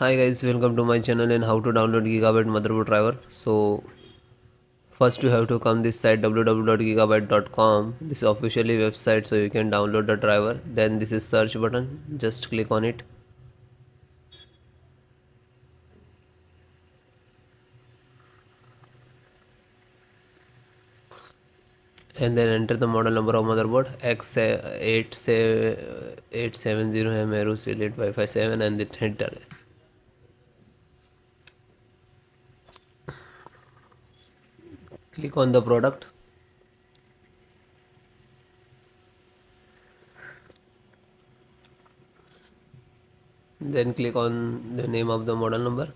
Hi guys, welcome to my channel and how to download Gigabyte motherboard driver. So first you have to come this site www.gigabyte.com. This is officially website, so you can download the driver. Then this is search button, just click on it. And then enter the model number of motherboard X870M AORUS Elite WIFI7 and then enter. Click on the product. Then click on the name of the model number.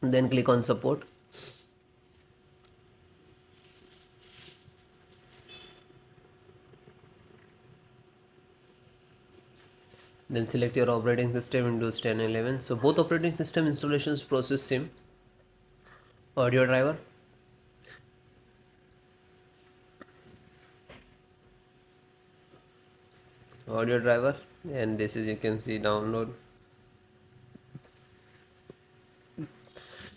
Then click on support. Then select your operating system Windows 10 and 11. So both operating system installations process same. Audio driver. Audio driver, and this is, you can see, download.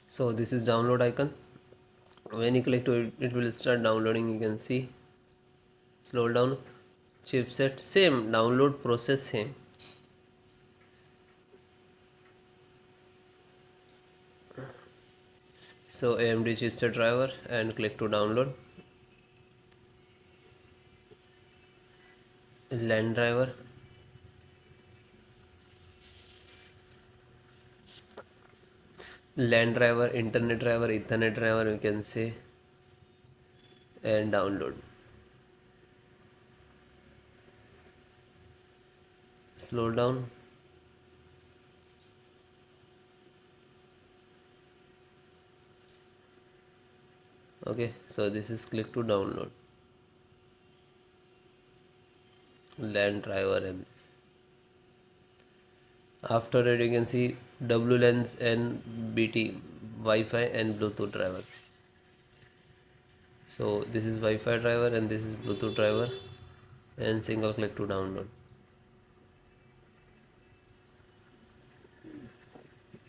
So this is download icon. When you click to it, it will start downloading. You can see, slow down. Chipset, same download process, same. So AMD chipset driver, and click to download. LAN driver, LAN driver, internet driver, ethernet driver, you can say, and download. Slow down. Okay, so this is click to download LAN driver, and this. After that, you can see WLANs and BT, Wi-Fi and Bluetooth driver. So this is Wi-Fi driver and this is Bluetooth driver, and single click to download.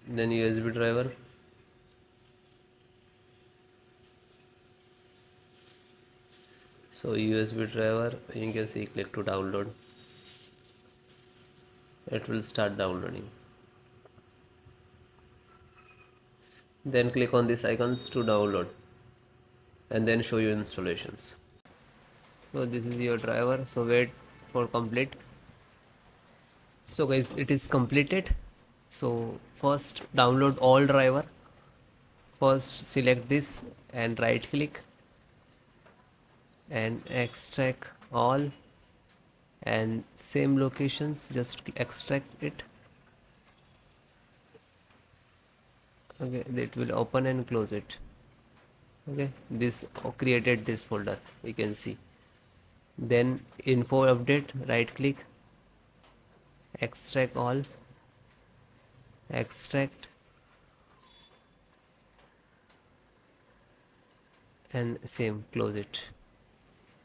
Then USB driver. So USB driver, you can see, click to download. It will start downloading. Then click on these icons to download, and then show you installations. So this is your driver, so wait for complete. So guys, it is completed. So first download all driver. First select this and right click and extract all, and same locations, just extract it. Okay, it will open and close it. Okay, this created this folder, you can see. Then info update, right click, extract all, extract, and same, close it.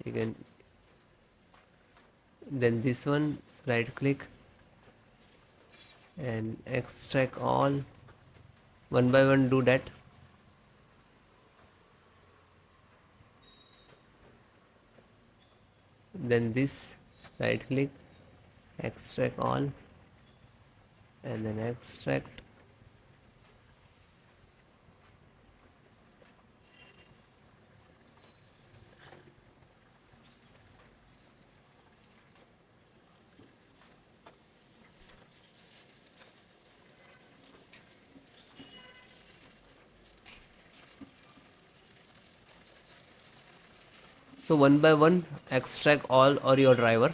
You can, then this one, right click and extract all, one by one do that. Then this, right click, extract all, and then extract. So one by one extract all or your driver.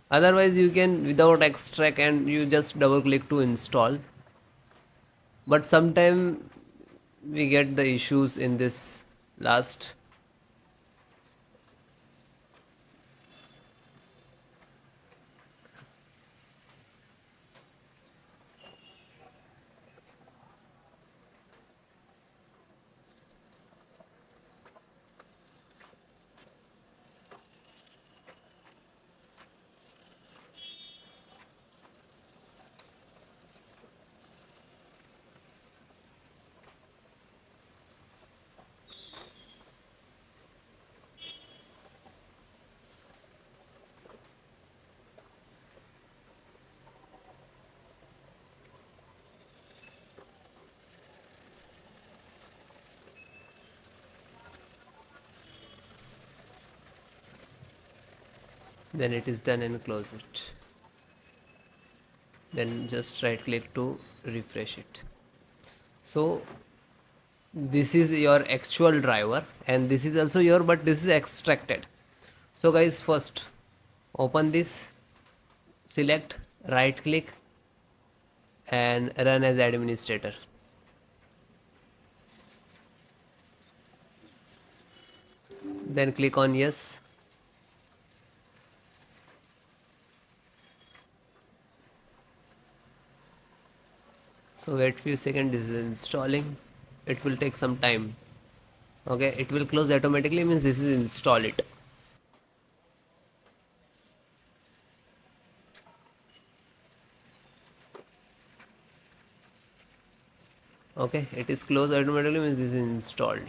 Otherwise you can without extract and you just double click to install. But sometime we get the issues in this last. then it is done and close it. Then just right click to refresh it. So this is your actual driver and this is also your, but this is extracted. So guys, first open this, select, right click and run as administrator. Then click on yes. So wait few seconds, this is installing, it will take some time. Okay, it will close automatically, means this is install it. Okay, it is closed automatically, means this is installed.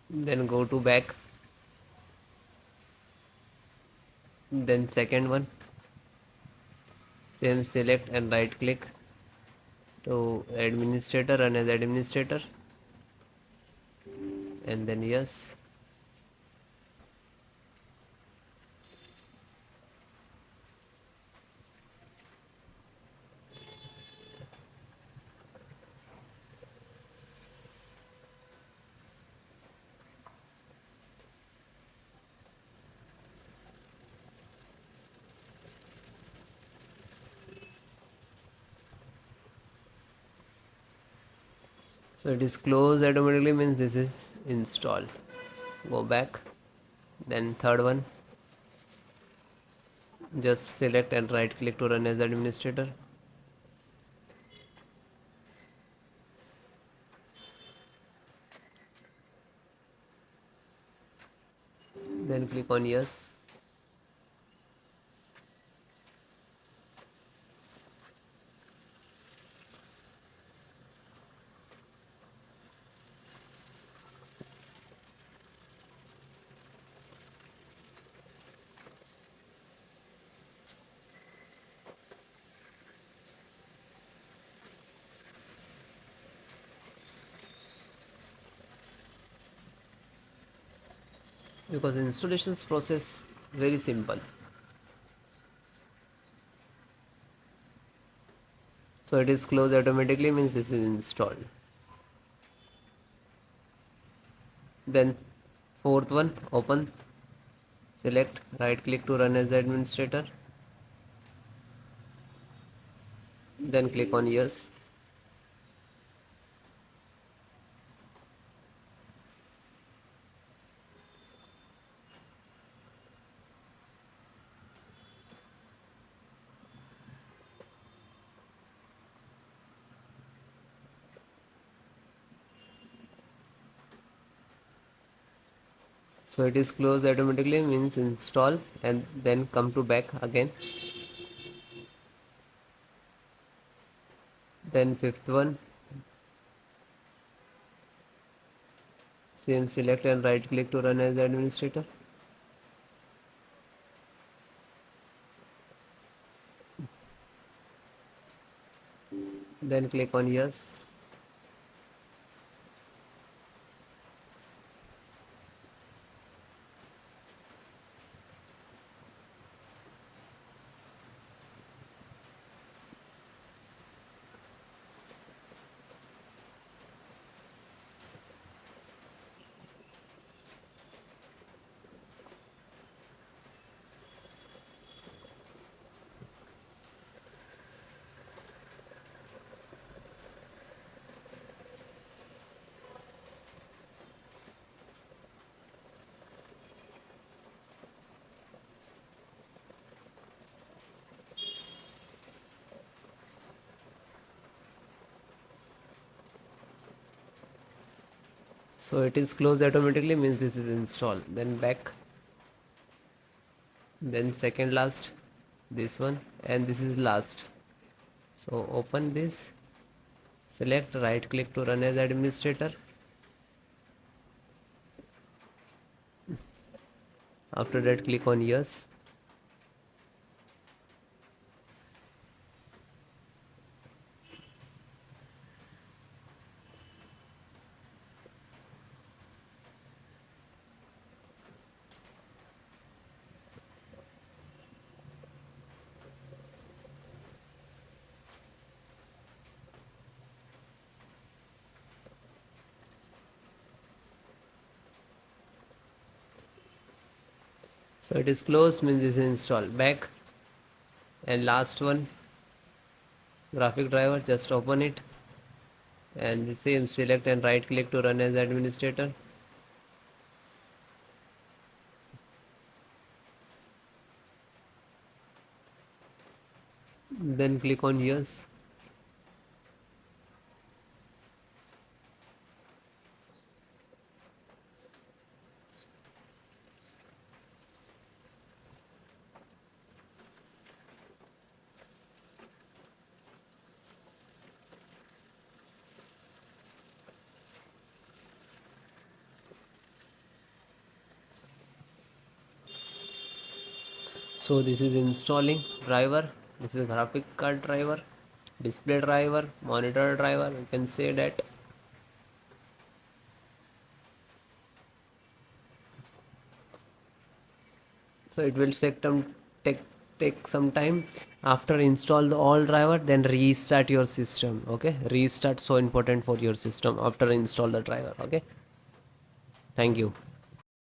Then go to back, then second one, same, select and right click to administrator, run as administrator, and then yes. So it is closed automatically, means this is installed. Go back, then third one, just select and right click to run as administrator. Then click on yes. Because installations process very simple. So it is closed automatically, means this is installed. Then fourth one, open, select, right click to run as administrator, then click on yes. So it is closed automatically, means install, and then come to back again. Then fifth one, same, select and right click to run as administrator, then click on yes. So it is closed automatically, means this is installed. Then back, then second last, this one, and this is last. So open this, select, right click to run as administrator. After that, click on yes. So it is closed, means this is installed. Back, and last one, graphic driver, just open it, and the same, select and right click to run as administrator. Then click on yes. So this is installing driver. This is graphic card driver, display driver, monitor driver, you can say that. So it will take take some time. After install the all driver, then restart your system. Okay, restart, so important for your system after install the driver. Okay, thank you.